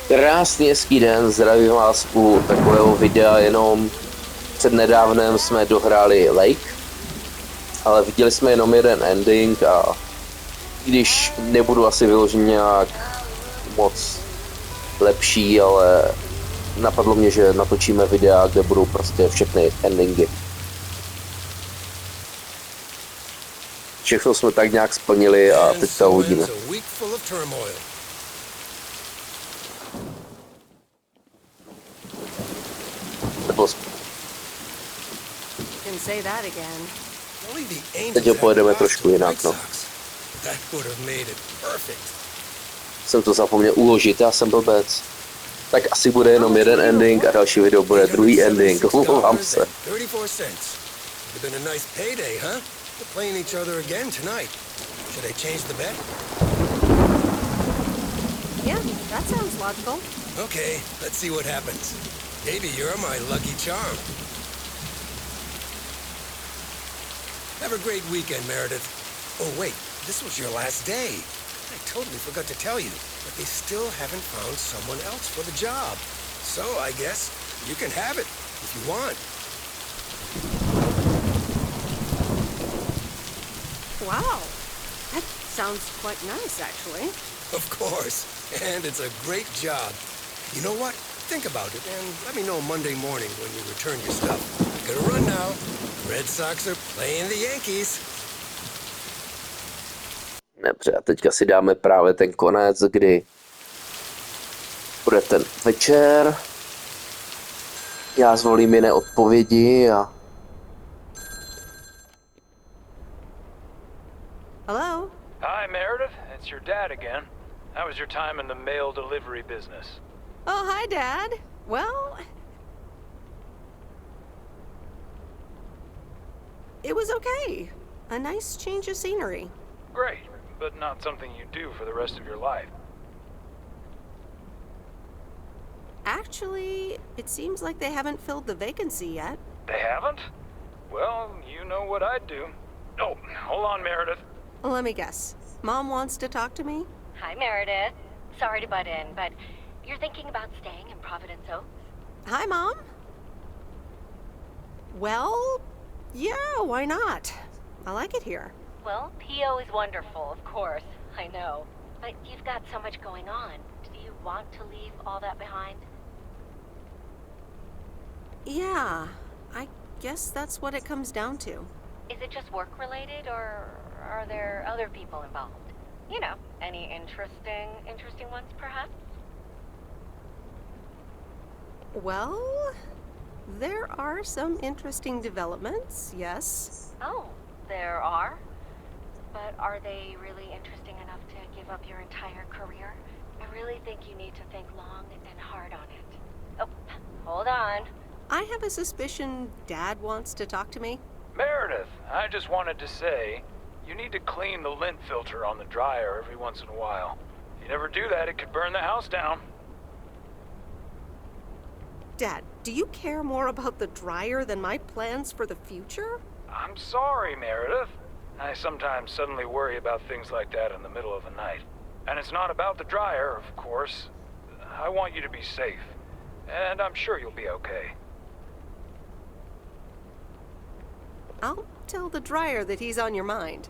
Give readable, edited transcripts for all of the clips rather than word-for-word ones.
Krásný hezký den, zdravím vás u takového videa, jenom přednedávnem jsme dohráli Lake, ale viděli jsme jenom jeden ending a když nebudu asi vyloženě nějak moc lepší, ale napadlo mě, že natočíme videa, kde budou prostě všechny endingy. Všechno jsme tak nějak splnili a teď to hodíme. Teď ho pojedeme trošku jinak, no. Jsem to zapomněl uložit, já jsem blbec. Tak asi bude jenom jeden ending a další video bude druhý ending, omlouvám se. Yeah, that sounds logical. Okay, let's see what happens. Maybe you're my lucky charm. Have a great weekend, Meredith. Oh, wait, this was your last day. I totally forgot to tell you, but they still haven't found someone else for the job. So I guess you can have it if you want. Wow, that sounds quite nice, actually. Of course, and it's a great job. You know what? Think about it and let me know Monday morning when you return your stuff. Gotta run now. Red Sox are playing the Yankees. Dobře, a teďka si dáme právě ten konec, kdy bude ten večer. Já zvolím jiné odpovědi a... Hello? Hi, Meredith. It's your dad again. How was your time in the mail delivery business? Oh, hi, Dad. Well, it was okay. A nice change of scenery. Great, but not something you do for the rest of your life. Actually, it seems like they haven't filled the vacancy yet. They haven't? Well, you know what I'd do. Oh, hold on, Meredith. Let me guess. Mom wants to talk to me? Hi, Meredith. Sorry to butt in, but you're thinking about staying in Providence Oaks? Hi, Mom. Well, yeah, why not? I like it here. Well, PO is wonderful, of course. I know. But you've got so much going on. Do you want to leave all that behind? Yeah, I guess that's what it comes down to. Is it just work-related, or are there other people involved? You know, any interesting ones, perhaps? Well, there are some interesting developments, yes. Oh, there are? But are they really interesting enough to give up your entire career? I really think you need to think long and hard on it. Oh, hold on. I have a suspicion Dad wants to talk to me. Meredith, I just wanted to say, you need to clean the lint filter on the dryer every once in a while. If you never do that, it could burn the house down. Dad, do you care more about the dryer than my plans for the future? I'm sorry, Meredith. I sometimes suddenly worry about things like that in the middle of the night. And it's not about the dryer, of course. I want you to be safe. And I'm sure you'll be okay. I'll tell the dryer that he's on your mind.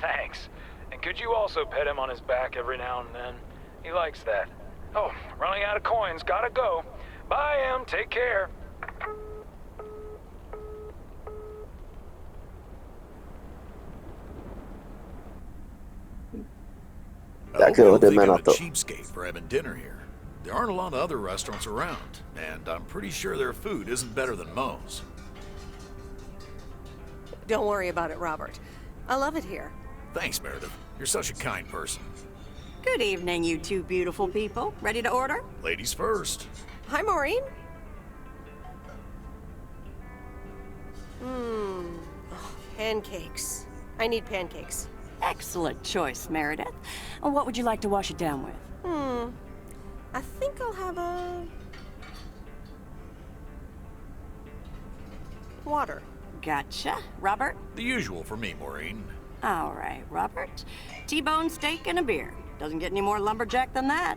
Thanks. And could you also pet him on his back every now and then? He likes that. Oh, running out of coins. Gotta go. Bye, Em. Take care. Tak jo, jdeme na to. Cheapskate for having dinner here. There aren't a lot of other restaurants around, and I'm pretty sure their food isn't better than Moe's. Don't worry about it, Robert. I love it here. Thanks, Meredith. You're such a kind person. Good evening, you two beautiful people. Ready to order? Ladies first. Hi, Maureen. Pancakes. I need pancakes. Excellent choice, Meredith. And what would you like to wash it down with? I think I'll have a... water. Gotcha. Robert? The usual for me, Maureen. All right, Robert. T-bone steak and a beer. Doesn't get any more lumberjack than that.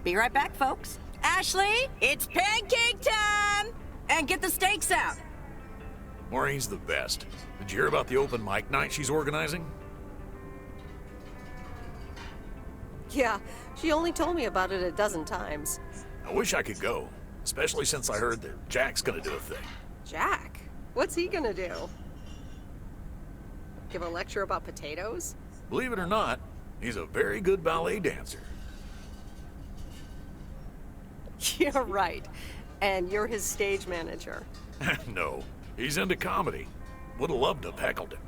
Be right back, folks. Ashley, it's pancake time! And get the steaks out. Maureen's the best. Did you hear about the open mic night she's organizing? Yeah, she only told me about it a dozen times. I wish I could go, especially since I heard that Jack's gonna do a thing. Jack? What's he gonna do? Give a lecture about potatoes? Believe it or not, he's a very good ballet dancer. You're right. And you're his stage manager. No, he's into comedy. Would have loved to have heckled him.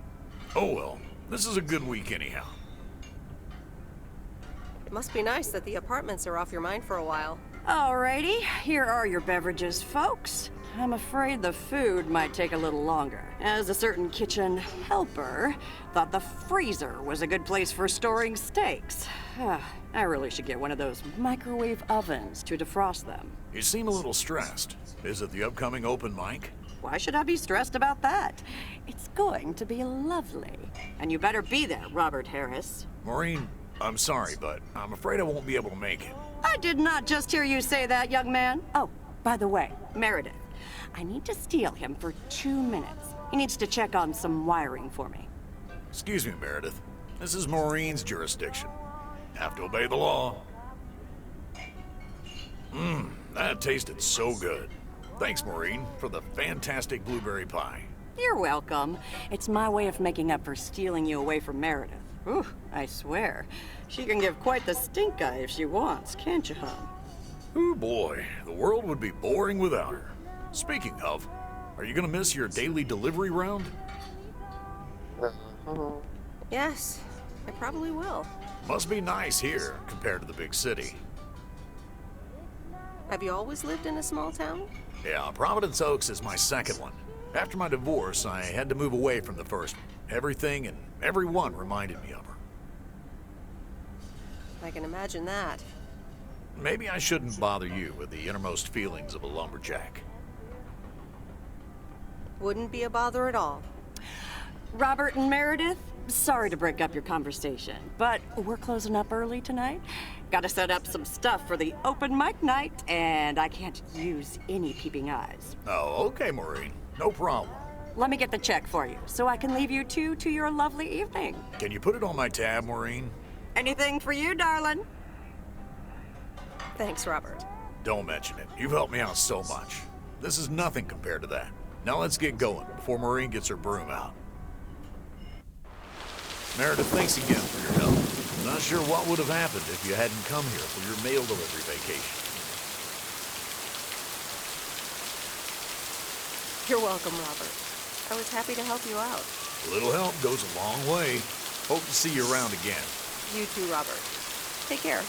Oh well, this is a good week anyhow. It must be nice that the apartments are off your mind for a while. Alrighty, here are your beverages, folks. I'm afraid the food might take a little longer, as a certain kitchen helper thought the freezer was a good place for storing steaks. I really should get one of those microwave ovens to defrost them. You seem a little stressed. Is it the upcoming open mic? Why should I be stressed about that? It's going to be lovely. And you better be there, Robert Harris. Maureen, I'm sorry, but I'm afraid I won't be able to make it. I did not just hear you say that, young man. Oh, by the way, Meredith, I need to steal him for 2 minutes. He needs to check on some wiring for me. Excuse me, Meredith. This is Maureen's jurisdiction. Have to obey the law. That tasted so good. Thanks, Maureen, for the fantastic blueberry pie. You're welcome. It's my way of making up for stealing you away from Meredith. Ooh, I swear. She can give quite the stink eye if she wants, can't you, hon? Oh boy, the world would be boring without her. Speaking of, are you gonna miss your daily delivery round? Yes, I probably will. Must be nice here compared to the big city. Have you always lived in a small town? Yeah, Providence Oaks is my second one. After my divorce, I had to move away from the first one. Everything and everyone reminded me of her. I can imagine that. Maybe I shouldn't bother you with the innermost feelings of a lumberjack. Wouldn't be a bother at all. Robert and Meredith, sorry to break up your conversation, but we're closing up early tonight. Gotta set up some stuff for the open mic night, and I can't use any peeping eyes. Oh, okay, Maureen. No problem. Let me get the check for you, so I can leave you two to your lovely evening. Can you put it on my tab, Maureen? Anything for you, darling? Thanks, Robert. Don't mention it. You've helped me out so much. This is nothing compared to that. Now let's get going before Maureen gets her broom out. Meredith, thanks again for your help. Not sure what would have happened if you hadn't come here for your mail delivery vacation. You're welcome, Robert. I was happy to help you out. A little help goes a long way. Hope to see you around again. You too, Robert. Take care.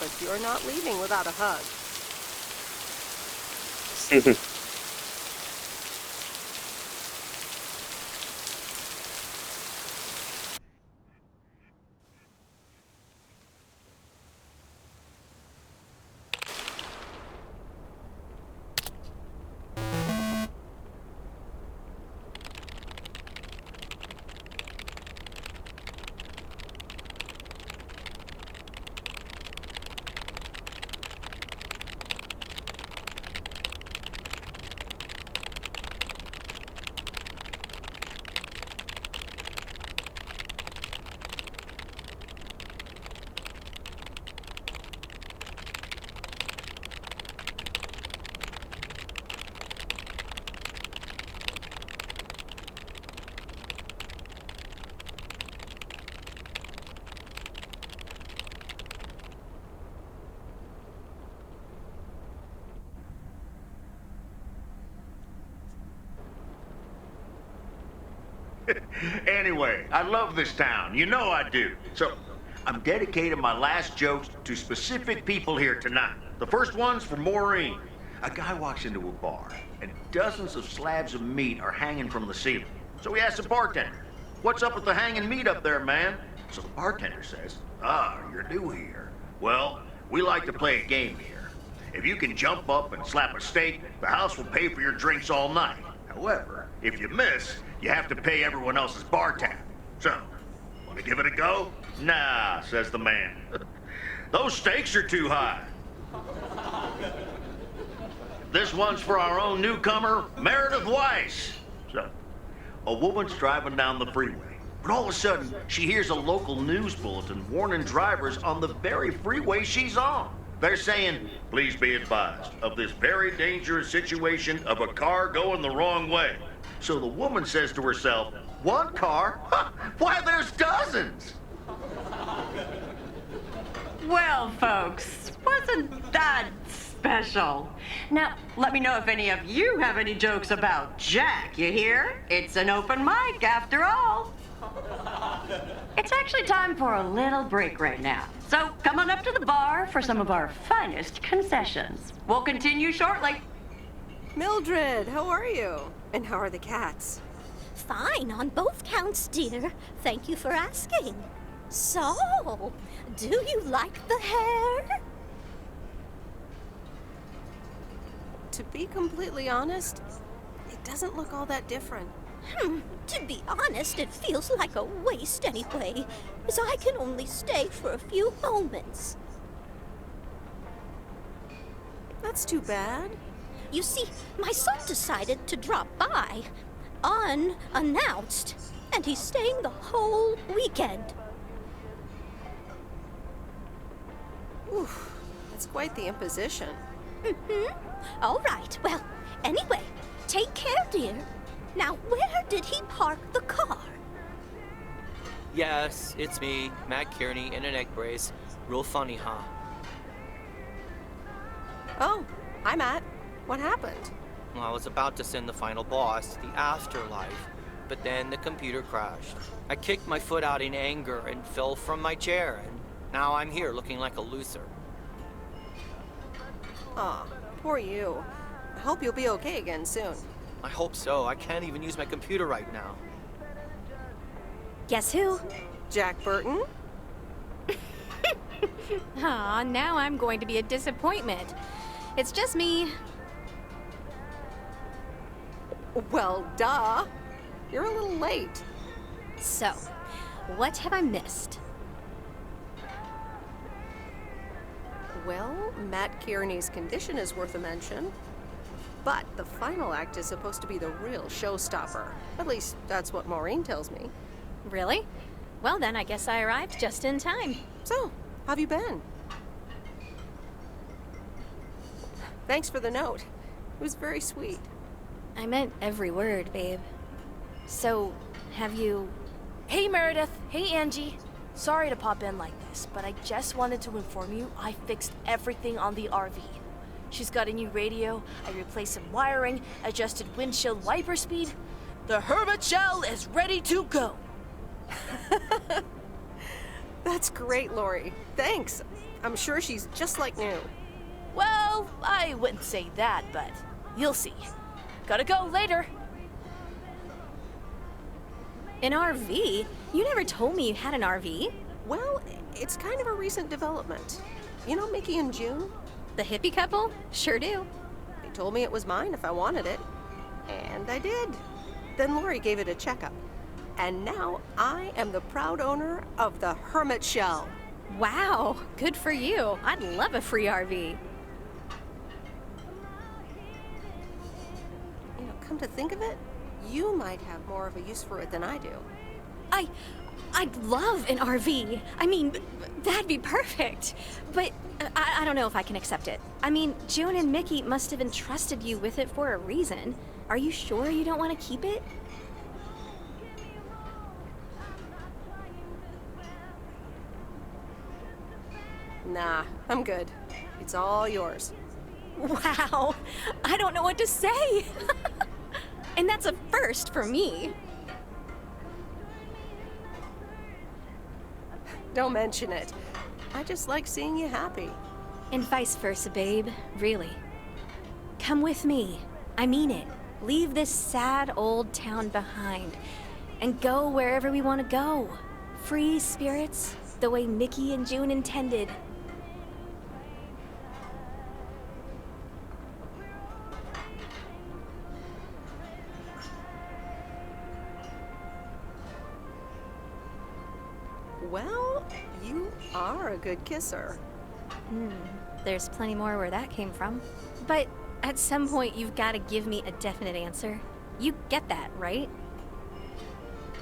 But you're not leaving without a hug. Anyway, I love this town. You know I do. So, I'm dedicating my last jokes to specific people here tonight. The first one's for Maureen. A guy walks into a bar, and dozens of slabs of meat are hanging from the ceiling. So he asks the bartender, "What's up with the hanging meat up there, man?" So the bartender says, "Ah, you're new here. Well, we like to play a game here. If you can jump up and slap a steak, the house will pay for your drinks all night. However, If you miss, you have to pay everyone else's bar tab. So, want to give it a go? Nah, says the man. Those stakes are too high. This one's for our own newcomer, Meredith Weiss. So, a woman's driving down the freeway, but all of a sudden, she hears a local news bulletin warning drivers on the very freeway she's on. They're saying, please be advised of this very dangerous situation of a car going the wrong way. So the woman says to herself, one car? Huh, why, there's dozens! Well, folks, wasn't that special? Now, let me know if any of you have any jokes about Jack, you hear? It's an open mic after all. It's actually time for a little break right now. So come on up to the bar for some of our finest concessions. We'll continue shortly. Mildred, how are you? And how are the cats? Fine on both counts, dear. Thank you for asking. So, do you like the hair? To be completely honest, it doesn't look all that different. To be honest, it feels like a waste anyway, as I can only stay for a few moments. That's too bad. You see, my son decided to drop by, unannounced, and he's staying the whole weekend. Oof, that's quite the imposition. All right, well, anyway, take care, dear. Now, where did he park the car? Yes, it's me, Matt Kearney, in an egg brace. Real funny, huh? Oh, hi, Matt. What happened? Well, I was about to send the final boss to the afterlife, but then the computer crashed. I kicked my foot out in anger and fell from my chair, and now I'm here looking like a loser. Aw, poor you. I hope you'll be okay again soon. I hope so. I can't even use my computer right now. Guess who? Jack Burton? Aw, now I'm going to be a disappointment. It's just me. Well, duh. You're a little late. So, what have I missed? Well, Matt Kearney's condition is worth a mention. But the final act is supposed to be the real showstopper. At least, that's what Maureen tells me. Really? Well then, I guess I arrived just in time. So, how have you been? Thanks for the note. It was very sweet. I meant every word, babe. So, have you... Hey, Meredith. Hey, Angie. Sorry to pop in like this, but I just wanted to inform you I fixed everything on the RV. She's got a new radio, I replaced some wiring, adjusted windshield wiper speed. The Hermit Shell is ready to go. That's great, Lori. Thanks. I'm sure she's just like new. Well, I wouldn't say that, but you'll see. Gotta go later. An RV? You never told me you had an RV. Well, it's kind of a recent development. You know Mickey and June? The hippie couple? Sure do. They told me it was mine if I wanted it. And I did. Then Lori gave it a checkup. And now I am the proud owner of the Hermit Shell. Wow, good for you. I'd love a free RV. You know, come to think of it, you might have more of a use for it than I do. I'd love an RV. I mean, that'd be perfect. But I don't know if I can accept it. I mean, June and Mickey must have entrusted you with it for a reason. Are you sure you don't want to keep it? Nah, I'm good. It's all yours. Wow, I don't know what to say. And that's a first for me. Don't mention it. I just like seeing you happy. And vice versa, babe. Really. Come with me. I mean it. Leave this sad old town behind and go wherever we want to go. Free spirits, the way Mickey and June intended. Well, you are a good kisser. There's plenty more where that came from. But at some point, you've got to give me a definite answer. You get that, right?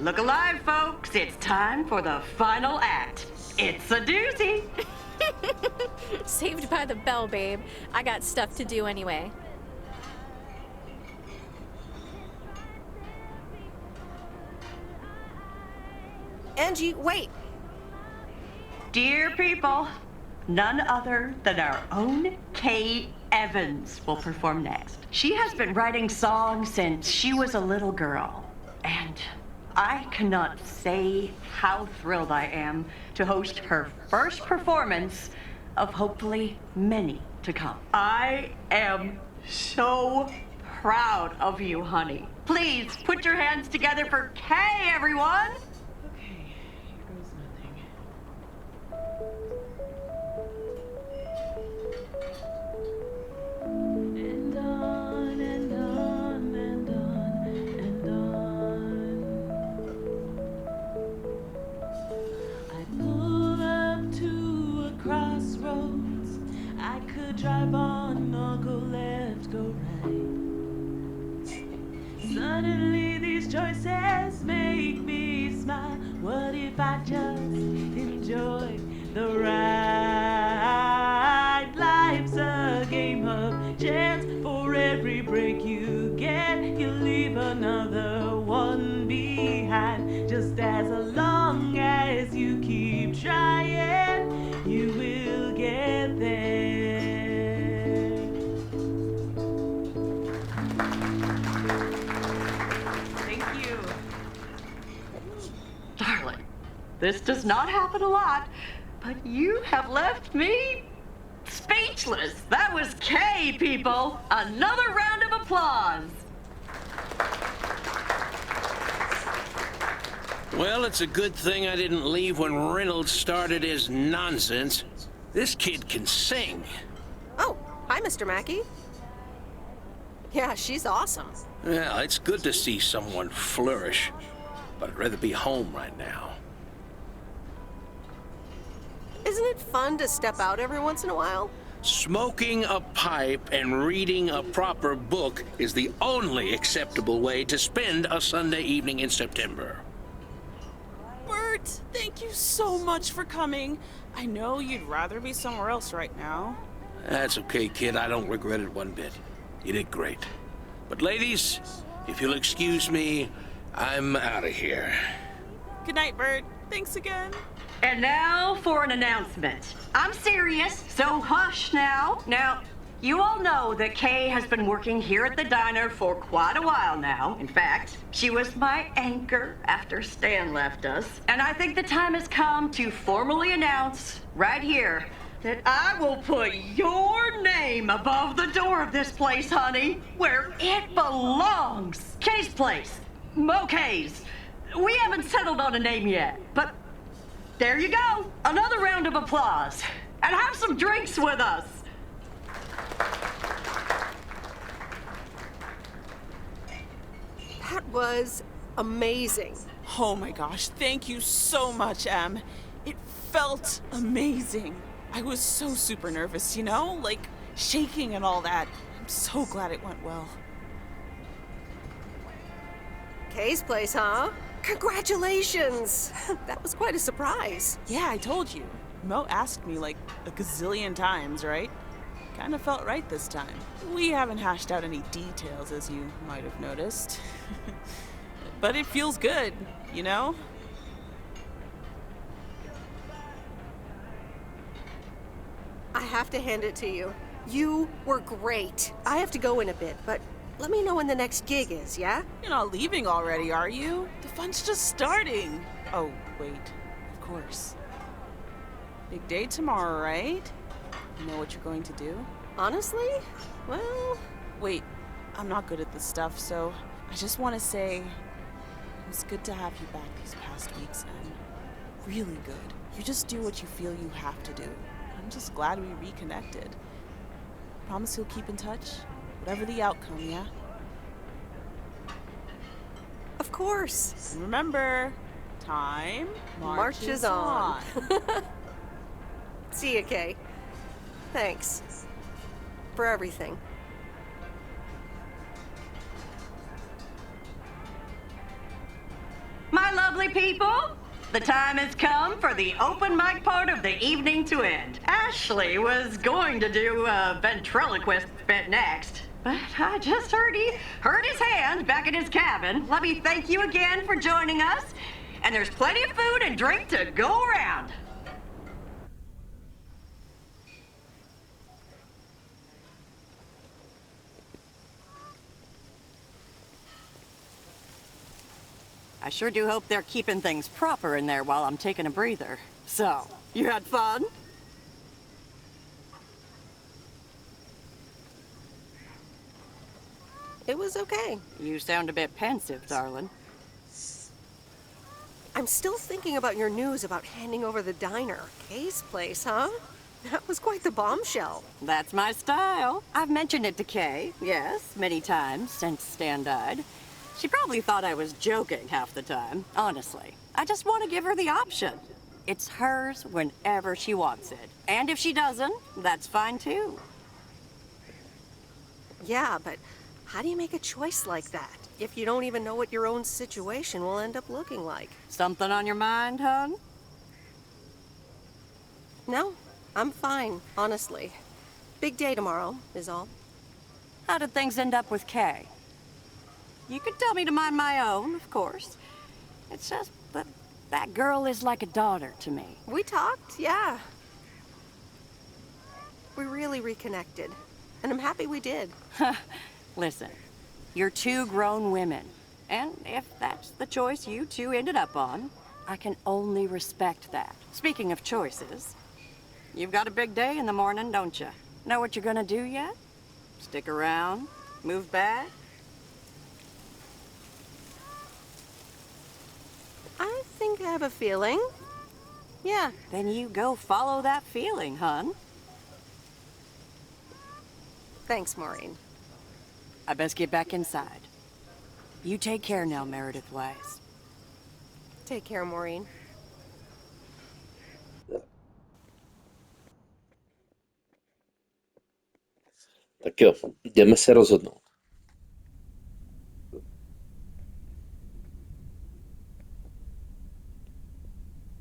Look alive, folks. It's time for the final act. It's a doozy. Saved by the bell, babe. I got stuff to do anyway. Angie, wait! Dear people, none other than our own Kay Evans will perform next. She has been writing songs since she was a little girl, and I cannot say how thrilled I am to host her first performance of hopefully many to come. I am so proud of you, honey. Please put your hands together for Kay, everyone. Drive on or go left, go right. Suddenly these choices make me smile. What if I just enjoy the ride? Life's a game of chance. For every break you get, you leave another one behind. Just as long as you keep trying, you will get there. Darling, this does not happen a lot, but you have left me speechless. That was Kay, people. Another round of applause. Well, it's a good thing I didn't leave when Reynolds started his nonsense. This kid can sing. Oh, hi, Mr. Mackey. Yeah, she's awesome. Well, it's good to see someone flourish, but I'd rather be home right now. Isn't it fun to step out every once in a while? Smoking a pipe and reading a proper book is the only acceptable way to spend a Sunday evening in September. Bert, thank you so much for coming. I know you'd rather be somewhere else right now. That's okay, kid. I don't regret it one bit. You did great. But ladies, if you'll excuse me, I'm out of here. Good night, Bert. Thanks again. And now for an announcement. I'm serious, so hush now. Now, you all know that Kay has been working here at the diner for quite a while now. In fact, she was my anchor after Stan left us. And I think the time has come to formally announce right here that I will put your name above the door of this place, honey, where it belongs. Kay's Place. Mo-Kay's. We haven't settled on a name yet, but there you go. Another round of applause. And have some drinks with us. That was amazing. Oh my gosh, thank you so much, Em. It felt amazing. I was so super nervous, you know? Like, shaking and all that. I'm so glad it went well. Kay's Place, huh? Congratulations! That was quite a surprise. Yeah, I told you. Mo asked me like a gazillion times, right? Kind of felt right this time. We haven't hashed out any details, as you might have noticed. But it feels good, you know? I have to hand it to you. You were great. I have to go in a bit, but let me know when the next gig is, yeah? You're not leaving already, are you? The fun's just starting. Oh, wait. Of course. Big day tomorrow, right? You know what you're going to do? Honestly? Well... Wait, I'm not good at this stuff, so I just want to say it was good to have you back these past weeks, and really good. You just do what you feel you have to do. I'm just glad we reconnected. Promise you'll keep in touch? Whatever the outcome, yeah? Of course. And remember, Time marches on. See ya, Kay. Thanks. For everything. My lovely people, the time has come for the open mic part of the evening to end. Ashley was going to do a ventriloquist bit next, but I just heard his hand back in his cabin. Let me thank you again for joining us, and there's plenty of food and drink to go around. I sure do hope they're keeping things proper in there while I'm taking a breather. So, you had fun? It was okay. You sound a bit pensive, darling. I'm still thinking about your news about handing over the diner. Kay's place, huh? That was quite the bombshell. That's my style. I've mentioned it to Kay, yes, many times since Stan died. She probably thought I was joking half the time, honestly. I just want to give her the option. It's hers whenever she wants it. And if she doesn't, that's fine too. Yeah, but how do you make a choice like that if you don't even know what your own situation will end up looking like? Something on your mind, hon? No, I'm fine, honestly. Big day tomorrow, is all. How did things end up with Kay? You could tell me to mind my own, of course. It's just that girl is like a daughter to me. We talked, yeah. We really reconnected, and I'm happy we did. Listen, you're two grown women, and if that's the choice you two ended up on, I can only respect that. Speaking of choices, you've got a big day in the morning, don't you? Know what you're gonna do yet? Stick around? Move back? I think I have a feeling. Yeah. Then you go follow that feeling, hon. Thanks, Maureen. I best get back inside. You take care now, Meredith Weiss. Take care, Maureen. Tak jo, jdeme se rozhodnout.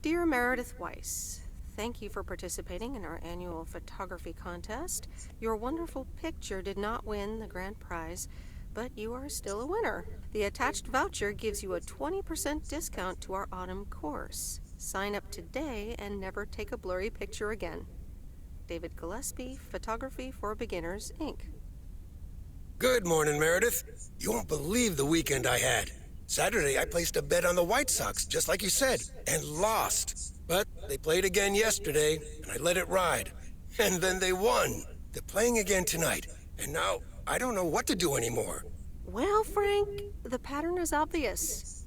Dear Meredith Weiss, thank you for participating in our annual photography contest. Your wonderful picture did not win the grand prize, but you are still a winner. The attached voucher gives you a 20% discount to our autumn course. Sign up today and never take a blurry picture again. David Gillespie, Photography for Beginners, Inc. Good morning, Meredith. You won't believe the weekend I had. Saturday, I placed a bet on the White Sox, just like you said, and lost. But they played again yesterday, and I let it ride. And then they won. They're playing again tonight, and now I don't know what to do anymore. Well, Frank, the pattern is obvious.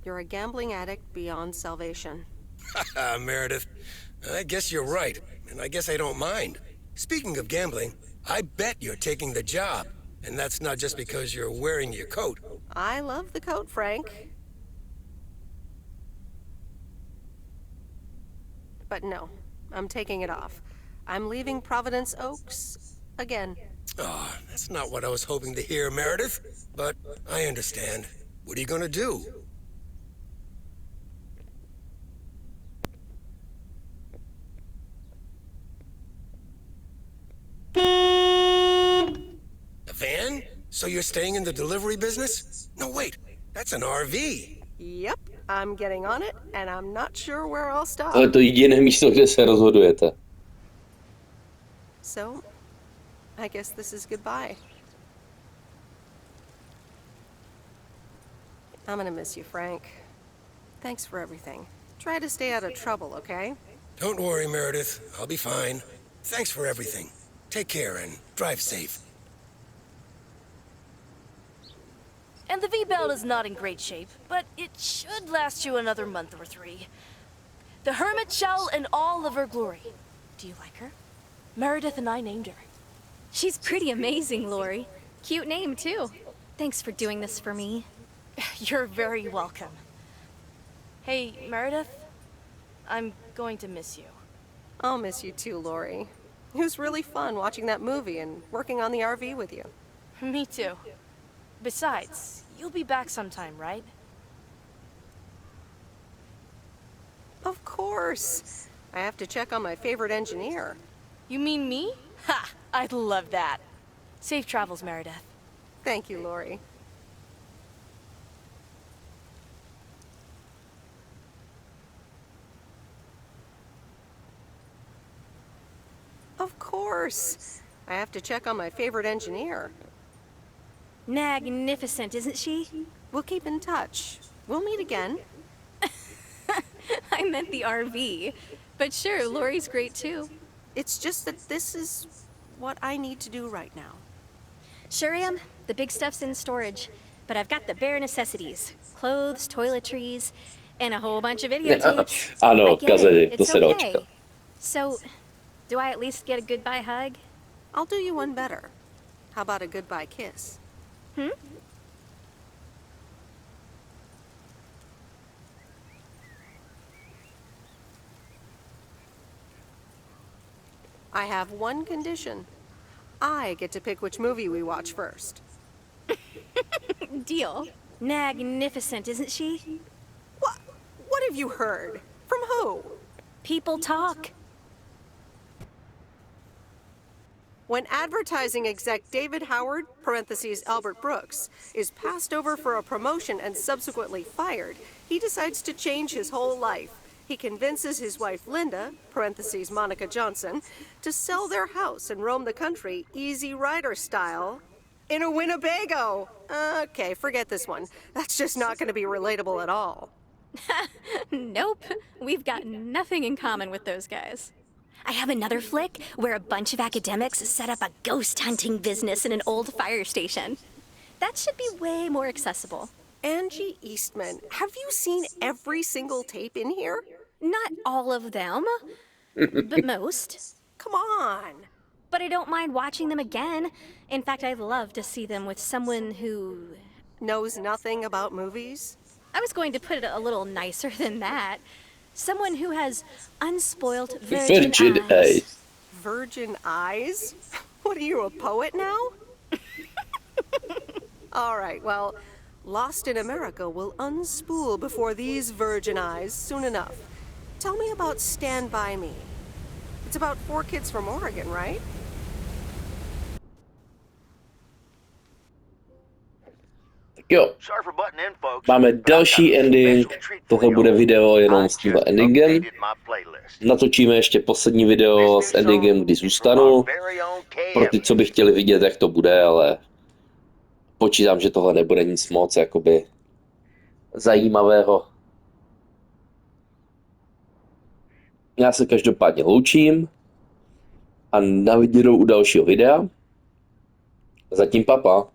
You're a gambling addict beyond salvation. Haha, Meredith. I guess you're right, and I guess I don't mind. Speaking of gambling, I bet you're taking the job. And that's not just because you're wearing your coat. I love the coat, Frank. But no, I'm taking it off. I'm leaving Providence Oaks again. Oh, that's not what I was hoping to hear, Meredith. But I understand. What are you gonna do? A van? So you're staying in the delivery business? No, wait. That's an RV. Yep, I'm getting on it, and I'm not sure where I'll stop. Ale to jediné místo, kde se rozhodujete. So, I guess this is goodbye. I'm gonna miss you, Frank. Thanks for everything. Try to stay out of trouble, okay? Don't worry, Meredith. I'll be fine. Thanks for everything. Take care and drive safe. And the V-belt is not in great shape, but it should last you another month or 3. The Hermit Shell in all of her glory. Do you like her? Meredith and I named her. She's pretty amazing, Lori. Cute name, too. Thanks for doing this for me. You're very welcome. Hey, Meredith? I'm going to miss you. I'll miss you too, Lori. It was really fun watching that movie and working on the RV with you. Me too. Besides, you'll be back sometime, right? Of course. I have to check on my favorite engineer. You mean me? Ha! I'd love that. Safe travels, Meredith. Thank you, Lori. Of course. I have to check on my favorite engineer. Magnificent, isn't she? We'll keep in touch. We'll meet again. I meant the RV. But sure, Lori's great too. It's just that this is what I need to do right now. Sure am. The big stuff's in storage. But I've got the bare necessities. Clothes, toiletries, and a whole bunch of videotapes. Ano, gazety, to se dalo čekat. So, do I at least get a goodbye hug? I'll do you one better. How about a goodbye kiss? Hmm? I have one condition. I get to pick which movie we watch first. Deal. Magnificent, isn't she? What have you heard? From who? People talk. When advertising exec David Howard, parentheses Albert Brooks, is passed over for a promotion and subsequently fired, he decides to change his whole life. He convinces his wife Linda, parentheses Monica Johnson, to sell their house and roam the country Easy Rider style in a Winnebago. Okay, forget this one. That's just not going to be relatable at all. Nope. We've got nothing in common with those guys. I have another flick where a bunch of academics set up a ghost hunting business in an old fire station. That should be way more accessible. Angie Eastman, have you seen every single tape in here? Not all of them, but most. Come on. But I don't mind watching them again. In fact, I'd love to see them with someone who... knows nothing about movies? I was going to put it a little nicer than that. Someone who has unspoiled virgin eyes. Virgin eyes? What are you, a poet now? All right, well, Lost in America will unspool before these virgin eyes soon enough. Tell me about Stand By Me. It's about 4 kids from Oregon, right? Jo, máme další ending, tohle bude video jenom s tímhle endingem. Natočíme ještě poslední video s endingem, kdy zůstanu. Pro ty, co by chtěli vidět, jak to bude, ale počítám, že tohle nebude nic moc jakoby zajímavého. Já se každopádně loučím a na viděnou u dalšího videa. Zatím papa.